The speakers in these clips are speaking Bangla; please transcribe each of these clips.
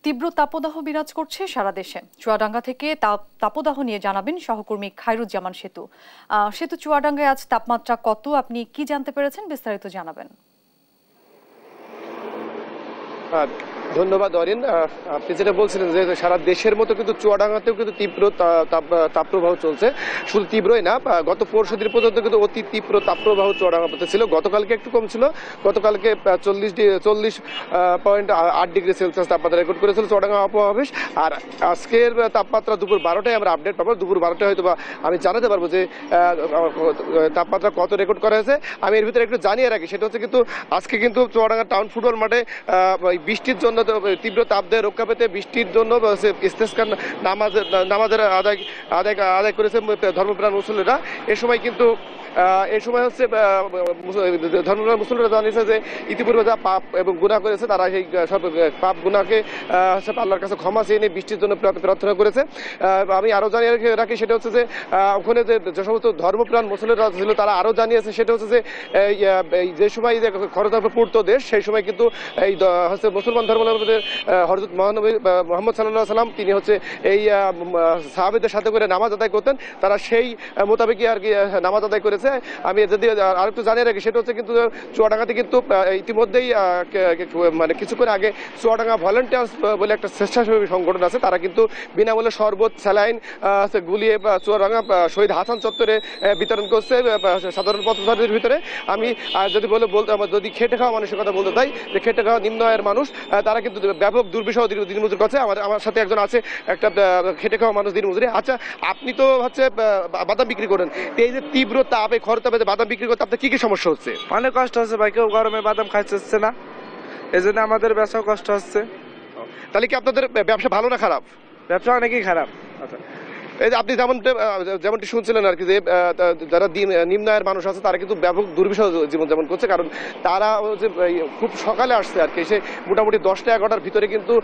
তীব্র তাপদাহ বিরাজ করছে সারা দেশে। চুয়াডাঙ্গা থেকে তাপদাহ নিয়ে জানাবেন সহকর্মী খায়রুজ্জামান সেতু। সেতু, চুয়াডাঙ্গায় আজ তাপমাত্রা কত, আপনি কি জানতে পেরেছেন, বিস্তারিত জানাবেন। ধন্যবাদ অরিন। আপনি যেটা বলছিলেন যে সারা দেশের মতো কিন্তু চুয়াডাঙ্গাতেও কিন্তু তীব্র তাপপ্রবাহ চলছে। শুধু তীব্রই না, গত পরশু দিন পর্যন্ত কিন্তু অতি তীব্র তাপপ্রবাহ চুয়াডাঙ্গাতে ছিল। গতকালকে একটু কম ছিল, গতকালকে 40.8 ডিগ্রি সেলসিয়াস তাপমাত্রা রেকর্ড করেছিল চুয়াডাঙ্গা আবহাওয়া অফিস। আর আজকের তাপমাত্রা দুপুর 12টায় আমরা আপডেট পাবো। দুপুর 12টায় হয়তো বা আমি জানাতে পারবো যে তাপমাত্রা কত রেকর্ড করা হয়েছে। আমি এর ভিতরে একটু জানিয়ে রাখি, সেটা হচ্ছে কিন্তু আজকে কিন্তু চুয়াডাঙ্গা টাউন ফুটবল মাঠে বৃষ্টির জন্য তীব্র তাপদাহ রক্ষা পেতে বৃষ্টির জন্য ইস্তেসকার নামাজের আদায় করেছে ধর্মপ্রাণ মুসল্লিরা। এ সময় কিন্তু হচ্ছে ধর্মপ্রাণ মুসল্লিরা জানিয়েছে যে ইতিপূর্বে যা পাপ এবং গুনাহ করেছে তারা সেই সব পাপ গুনাহকে আল্লাহর কাছে ক্ষমা চেয়ে নিয়ে বৃষ্টির জন্য প্রার্থনা করেছে। আমি আরও জানিয়ে রাখি, সেটা হচ্ছে যে ওখানে যে সমস্ত ধর্মপ্রাণ মুসল্লিরা ছিল তারা আরও জানিয়েছে, সেটা হচ্ছে যে যে সময় খরতাপ পূর্ত দেশ, সেই সময় কিন্তু এই হচ্ছে মুসলমান ধর্মাবলম্বীদের হযরত মহানবী মুহাম্মদ সাল্লাল্লাহু আলাইহি ওয়াসাল্লাম তিনি হচ্ছে এই সাহাবীদের সাথে করে নামাজ আদায় করতেন, তারা সেই মোতাবেকই আর কি নামাজ আদায় করেছে। আমি যদি আরেকটু জানিয়ে রাখি, সেটা হচ্ছে কিন্তু চুয়াডাঙ্গাতে কিন্তু ইতিমধ্যেই মানে কিছুক্ষণ আগে চুয়াডাঙ্গা ভলেন্টিয়ার্স বলে একটা স্বেচ্ছাসেবী সংগঠন আছে, তারা কিন্তু বিনামূল্যে শরবত, স্যালাইন গুলিয়ে চুয়াডাঙ্গা শহীদ হাসান চত্বরে বিতরণ করছে সাধারণ পথচারীদের ভিতরে। আমি যদি খেটে খাওয়া মানুষের কথা বলতে চাই, যে খেটে খাওয়া নিম্ন আয়ের মানুষ তারা কিন্তু ব্যাপক দুর্বিষহ দিনমজুর করছে। আমার সাথে একজন আছে, একটা খেটে খাওয়া মানুষ দিনমজুরি। আচ্ছা, আপনি তো হচ্ছে বাদাম বিক্রি করেন, এই যে তীব্র তাপে খরতাপে বাদাম বিক্রি করতে আপনার কি কি সমস্যা হচ্ছে? অনেক কষ্ট হচ্ছে ভাই, কেউ গরমে বাদাম খাইতে হচ্ছে না, এই জন্য আমাদের ব্যবসাও কষ্ট হচ্ছে। তাহলে কি আপনাদের ব্যবসা ভালো না খারাপ? ব্যবসা অনেকই খারাপ। আচ্ছা, এই যে আপনি যেমনটি শুনছিলেন আর কি, যে যারা নিম্ন আয়ের মানুষ আছে তারা কিন্তু ব্যাপক দুর্বিষহ জীবনযাপন করছে, কারণ তারা যে খুব সকালে আসছে আর কি, সে মোটামুটি 10টা 11টার ভিতরে কিন্তু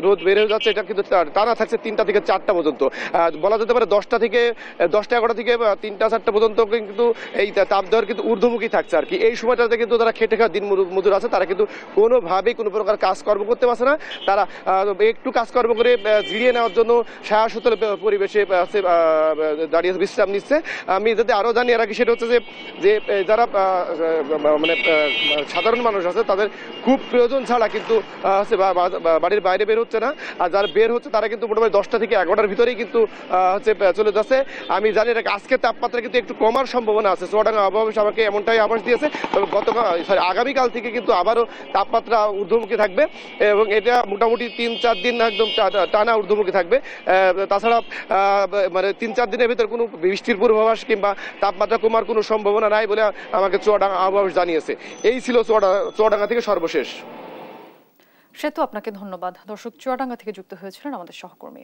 রোদ বের হয়ে যাচ্ছে। এটা কিন্তু টানা থাকছে 3টা থেকে 4টা পর্যন্ত, বলা যেতে পারে 10টা 11টা থেকে 3টা 4টা পর্যন্ত কিন্তু এই তাপদাহের কিন্তু ঊর্ধ্বমুখী থাকছে আর কি। এই সময়টাতে কিন্তু তারা খেটে খাওয়া দিন মজুর আছে, তারা কিন্তু কোনোভাবেই কোনো প্রকার কাজকর্ম করতে পারছে না। তারা একটু কাজকর্ম করে জিরিয়ে নেওয়ার জন্য ছায়াশীতল পরিবেশে দাঁড়িয়ে বিশ্রাম নিচ্ছে। আমি যদি আরও জানিয়ে রাখি, সেটা হচ্ছে যে যারা মানে সাধারণ মানুষ আছে তাদের খুব প্রয়োজন ছাড়া কিন্তু বাড়ির বাইরে বের হচ্ছে না, আর যারা বের হচ্ছে তারা কিন্তু মোটামুটি 10টা থেকে 11টার ভিতরেই কিন্তু হচ্ছে চলে যাচ্ছে। আমি জানি রাখি, আজকে তাপমাত্রা কিন্তু একটু কমার সম্ভাবনা আছে। চুয়াডাঙ্গা আবহাওয়া অফিস আমাকে এমনটাই আভাস দিয়েছে, তবে আগামীকাল থেকে কিন্তু আবারও তাপমাত্রা ঊর্ধ্বমুখী থাকবে এবং এটা মোটামুটি 3-4 দিন একদম টানা ঊর্ধ্বমুখী থাকবে। তাছাড়া মানে 3-4 দিনের ভিতর কোনো বৃষ্টির পূর্বাভাস কিংবা তাপমাত্রা কমার কোনো সম্ভাবনা নাই বলে আমাকে চুয়াডাঙ্গা আবহাওয়া অফিস জানিয়েছে। এই ছিল চুয়াডাঙ্গা থেকে সর্বশেষ। সেতু, আপনাকে ধন্যবাদ। দর্শক, চুয়াডাঙ্গা থেকে যুক্ত হয়েছিলেন আমাদের সহকর্মী।